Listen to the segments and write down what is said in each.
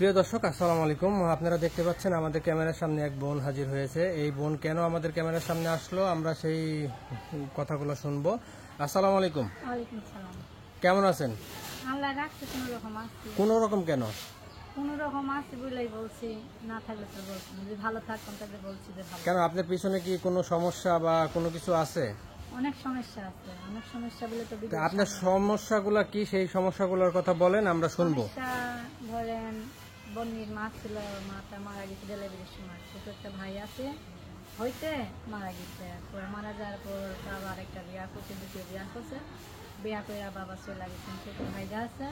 প্রিয় দর্শক, আসসালামু আলাইকুম। আপনারা দেখতে পাচ্ছেন আমাদের ক্যামেরার সামনে এক বোন হাজির হয়েছে। এই বোন কেন আমাদের ক্যামেরার সামনে আসলো আমরা সেই কথাগুলো শুনবো। আসসালামু আলাইকুম। ওয়ালাইকুম সালাম। কেমন আছেন? আল্লাহ রাখছে, কোনো রকম আছে। কোনো রকম কেন? কোনো রকম আছে বলেই বলছি, না থাকলে তো বলছি না। যদি ভালো থাকতাম তাহলে বলছি যে ভালো। কেন, আপনার পিছনে কি কোনো সমস্যা বা কোনো কিছু আছে? অনেক সমস্যা আছে, অনেক সমস্যা বলে তো তা আপনার সমস্যাগুলো কি, সেই সমস্যাগুলোর কথা বলেন, আমরা শুনবো। সমস্যা ধরেন, বন্যির মা ছিল, মাটা মারা গেছে ডেলিভারির সময়। ছোট একটা ভাই আছে, হইতে মারা গেছে। পরে মারা যাওয়ার পর বাবা আরেকটা বিয়া করছে, দ্বিতীয় বিয়া করছে। বিয়া করে বাবা চলে গেছেন। ছোট ভাইটা আছে,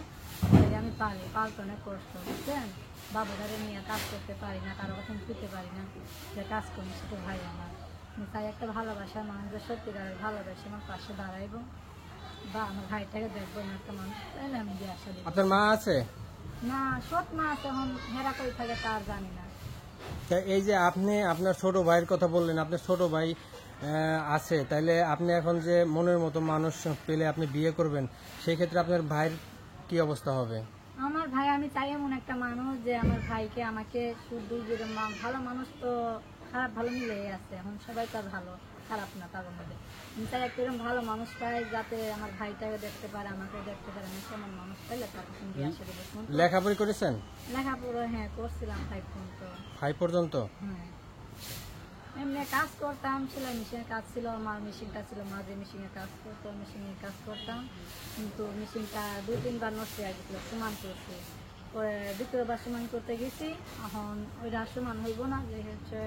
আমি পারি, পালতে অনেক কষ্ট, বুঝছেন। বাবুদারে নিয়ে কাজ করতে পারি না, কারো কথা দিতে পারি না, যে কাজ করি। ছোট ভাই আমার, আমি চাই একটা ভালোবাসার মানুষদের সত্যিকারের ভালোবাসে আমার পাশে দাঁড়াইব, বা আমার ভাইটাকে দেখবো না একটা মানুষ, তাহলে আমি বিয়ে আসা দিব। আপনার মা আছে? না, সৎ মা আছে, এখন হেরা কই থাকে তার জানি না। তা এই যে আপনি আপনার ছোট ভাইয়ের কথা বললেন, আপনার ছোট ভাই আছে, তাইলে আপনি এখন যে মনের মতো মানুষ পেলে আপনি বিয়ে করবেন, সেই ক্ষেত্রে আপনার ভাইয়ের কি অবস্থা হবে? আমার ভাই, আমি চাই এমন একটা মানুষ যে আমার ভাইকে আমাকে শুধু ভালো মানুষ তো খারাপ ভালো মিলেই আছে, এখন সবাই তো আর ভালো খারাপ না তার মধ্যে। আমি চাই একটা এরকম ভালো মানুষ পাই, যাতে আমার ভাইটাকে দেখতে পারে, আমাকে দেখতে পারে। আমি তেমন মানুষ পাইলে তার সঙ্গে আসে দেবো। লেখাপড়া করেছেন? লেখাপড়া হ্যাঁ করছিলাম, 5 পর্যন্ত। 5 পর্যন্ত? হ্যাঁ, এমনি কাজ করতাম, সেলাই মেশিনের কাজ ছিল, আমার মেশিনটা ছিল, মা যে মেশিনের কাজ করতো মেশিনের কাজ করতাম। কিন্তু মেশিনটা 2-3 বার নষ্ট হয়ে গেছিল, সমান করছি। পরে দ্বিতীয়বার সমান করতে গেছি, এখন ওইটা সমান হইব না, যে হচ্ছে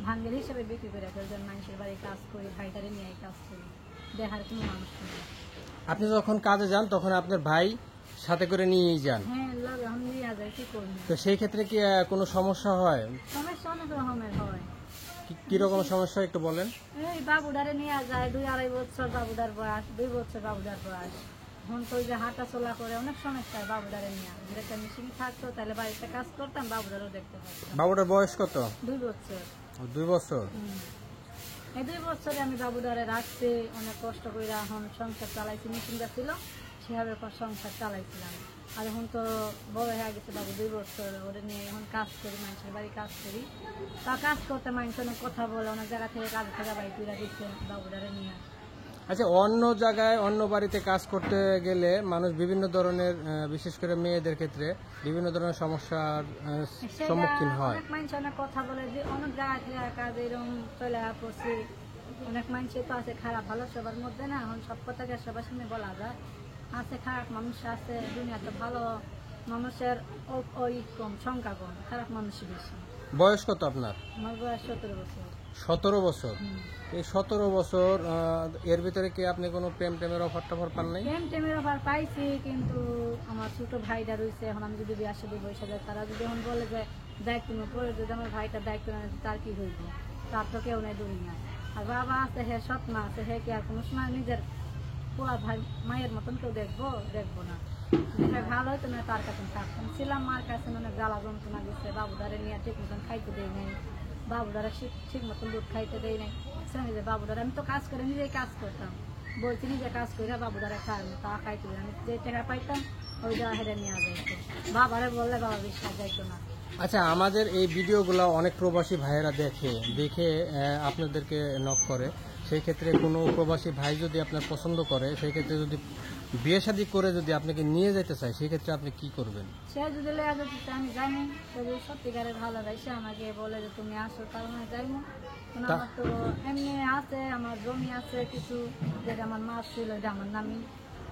ভাঙ্গের হিসেবে বিক্রি করে ফেলছেন। মানুষের বাড়ি কাজ করি, ভাইটারে নিয়ে কাজ করি, দেখার কোনো মানুষ নেই। আপনি যখন কাজে যান তখন আপনার ভাই সাথে করে নিয়েই যান? হ্যাঁ, লাগে, এখন নিয়ে যায়, কি করবো। তো সেই ক্ষেত্রে কি কোনো সমস্যা হয়? সমস্যা অনেক রকমের হয়। কিরকম সমস্যা একটু বলেন। এই বাবুদারে নিয়ে যায়, 2-2.5 বছর বাবুদার বয়স, 2 বছর বাবুদার বয়স। এখন তো ওই যে হাঁটা চলা করে অনেক সমস্যা হয় বাবুদারে নিয়ে। যদি একটা মেশিন থাকতো তাহলে বাড়িতে কাজ করতাম, বাবুদারও দেখতে পারতাম। বাবুটার বয়স কত? 2 বছর। 2 বছর? এই 2 বছরে আমি বাবুদারে রাখছি, অনেক কষ্ট করে এখন সংসার চালাইছি। মেশিনটা ছিল সেভাবে সংসার চালাইছিলাম। আর এখন তো বড় হয়ে গেছে বাবু, 2 বছর, ওরে নিয়ে এখন কাজ করি, মানুষের বাড়ি কাজ করি। তা কাজ করতে মানুষ অনেক কথা বলে, অনেক জায়গা থেকে কাজ থেকে বাড়ি তুলে দিচ্ছে বাবুদারে নিয়ে। আচ্ছা, অন্য জায়গায় অন্য বাড়িতে কাজ করতে গেলে মানুষ বিভিন্ন ধরনের, বিশেষ করে মেয়েদের ক্ষেত্রে বিভিন্ন ধরনের সমস্যার সম্মুখীন হয়। অনেক মানুষ অনেক কথা বলে, যে অনেক জায়গা থেকে কাজ এরকম চলে পড়ছি। অনেক মানুষ তো আছে খারাপ ভালো সবার মধ্যে না, এখন সব কথাকে সবার সামনে বলা যায়। আছে খারাপ মানুষ আছে দুনিয়াতে, ভালো মানুষের ওই কম, সংখ্যা কম, খারাপ মানুষ বেশি। বয়স কত আপনার? আমার বয়স 17 বছর। 17 বছর? এই 17 বছর এর ভিতরে কি আপনি কোনো প্রেমের অফার টফার পান নাই? প্রেমের অফার পাইছি, কিন্তু আমার ছোট ভাইটা রয়েছে। এখন আমি যদি বিয়ে আসে বসে যায়, তারা যদি এখন বলে যে দায়িত্ব নিয়ে পরে, যদি আমার ভাইটার দায়িত্ব নেয়, তার কি হইব? তার তো কেউ নেই দুনিয়ায়। আর বাবা আছে, হে সৎ মা আছে, হে কি আর কোনো সময় নিজের পোয়া ভাই মায়ের মতন কেউ দেখবো না। ভালো হয়তো না, তার কাছে থাকতাম, ছিলাম মার কাছে, অনেক জ্বালা যন্ত্রণা গেছে। বাবুদারে নিয়ে ঠিক মতন খাইতে দেয় নাই, বাবুদারে ঠিক মতন দুধ খাইতে দেয় নাই। যে বাবুদারে, আমি তো কাজ করে নিজেই কাজ করতাম, বলছি নিজে কাজ করে বাবুদারে খাওয়ানো, তা খাইতে দেয়। আমি যে টাকা পাইতাম ওই টাকা হেরে নেওয়া যাইতো, বাবারে বললে বাবা বিশ্বাস যাইতো না। আচ্ছা, আমাদের এই ভিডিওগুলো অনেক প্রবাসী ভাইয়েরা দেখে আপনাদেরকে নক করে। সেই ক্ষেত্রে কোনো প্রবাসী ভাই যদি আপনার পছন্দ করে, সেই ক্ষেত্রে যদি বিয়ে শাদী করে যদি আপনাকে নিয়ে যেতে চায়, সেই ক্ষেত্রে আপনি কি করবেন? সে যদি লেয়া যেতে চায়, আমি জানি যদি সত্যিকারের ভালোবাসে আমাকে বলে যে তুমি আসো, কারণ আমি যাইবো। আমার তো এমনি আছে, আমার জমি আছে কিছু, যেটা আমার মাছ ছিল, এটা আমার নামি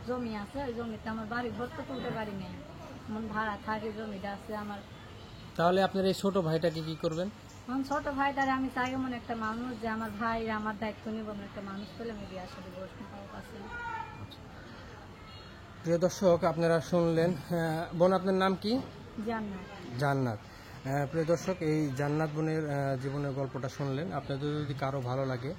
জমি আছে। ওই জমিতে আমার বাড়ি ঘর তো তুলতে পারি নাই, এমন ভাড়া থাকে, জমিটা আছে আমার। তাহলে আপনার এই ছোট ভাইটাকে কি করবেন? এখন ছোট ভাইটারে আমি চাই এমন একটা মানুষ, যে আমার ভাই আমার দায়িত্ব নিব, এমন একটা মানুষ পেলে আমি বিয়ে আসা দিব কাছে। প্রিয় দর্শক, আপনারা শুনলেন। বোন, আপনার নাম কি? জান্নাত। জান্নাত। প্রিয় দর্শক, এই জান্নাত বোনের জীবনের গল্পটা শুনলেন। আপনাদের যদি কারো ভালো লাগে,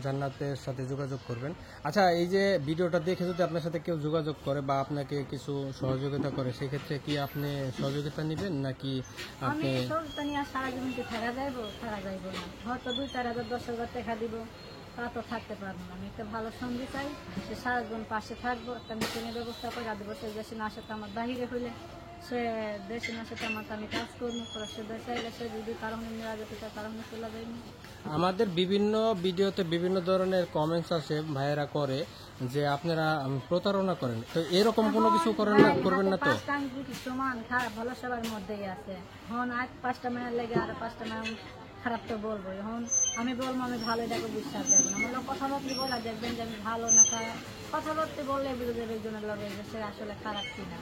জান্নাতের সাথে যোগাযোগ করবেন। আচ্ছা, এই যে ভিডিওটা দেখে যদি আপনার সাথে কেউ যোগাযোগ করে বা আপনাকে কিছু সহযোগিতা করে, সেই ক্ষেত্রে কি আপনি সহযোগিতা নেবেন নাকি আপনি? আমি সহযোগিতা নিয়ে সারা জীবন কি থাকা যাইব না, হয়তো 2-4 হাজার 10,000 টাকা দিব, তা তো থাকতে পারবো না। আমি একটা ভালো সঙ্গী চাই, যে সারা জীবন পাশে থাকবো, একটা মেশিনের ব্যবস্থা করে, আদিবাসী দেশে না আসে তো আমার বাহিরে হইলে সে দেশে না সাথে আমার আমি কাজ করবো করে সে দেশে এলে সে যদি কারো মেরা যেতে চায় কারো চলে যায়নি। আমাদের বিভিন্ন ভিডিওতে বিভিন্ন ধরনের কমেন্টস আছে, ভাইয়েরা করে যে আপনারা প্রতারণা করেন, তো এরকম কোনো কিছু করেন না, করবেন না তো? পাঁচটা আঙ্গুল কি সমান খারাপ ভালো সবার মধ্যেই আছে। এখন আর 5টা মেয়ের লেগে আর 5টা মেয়ে খারাপ তো বলবো। এখন আমি বলবো আমি ভালো, এটাকে বিশ্বাস দেবেন। আমার লোক কথাবার্তা বলা দেখবেন যে আমি ভালো না খারাপ, কথাবার্তা বললে বিরোধী একজনের লগে যে সে আসলে খারাপ কিনা,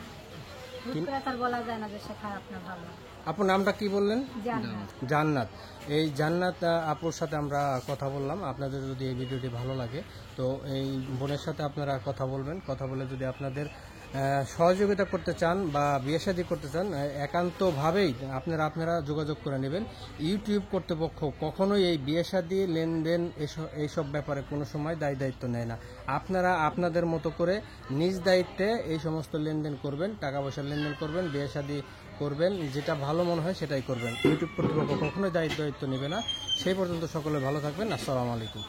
হুট করে তার বলা যায় না যে সে খারাপ না ভালো। আপুর নামটা কি বললেন? জান্নাত। জান্নাত। এই জান্নাত আপুর সাথে আমরা কথা বললাম। আপনাদের যদি এই ভিডিওটি ভালো লাগে তো এই বোনের সাথে আপনারা কথা বলবেন। কথা বলে যদি আপনাদের সহযোগিতা করতে চান বা বিয়ে শাদী করতে চান, একান্তভাবেই আপনারা যোগাযোগ করে নেবেন। ইউটিউব কর্তৃপক্ষ কখনোই এই বিয়ে শাদী লেনদেন এইসব ব্যাপারে কোনো সময় দায়িত্ব নেয় না। আপনারা আপনাদের মতো করে নিজ দায়িত্বে এই সমস্ত লেনদেন করবেন, টাকা পয়সার লেনদেন করবেন, বিয়ে শাদী করবেন, যেটা ভালো মনে হয় সেটাই করবেন। ইউটিউব কর্তৃপক্ষ কখনোই দায়িত্ব নেবে না। সেই পর্যন্ত সকলে ভালো থাকবেন। আসসালামু আলাইকুম।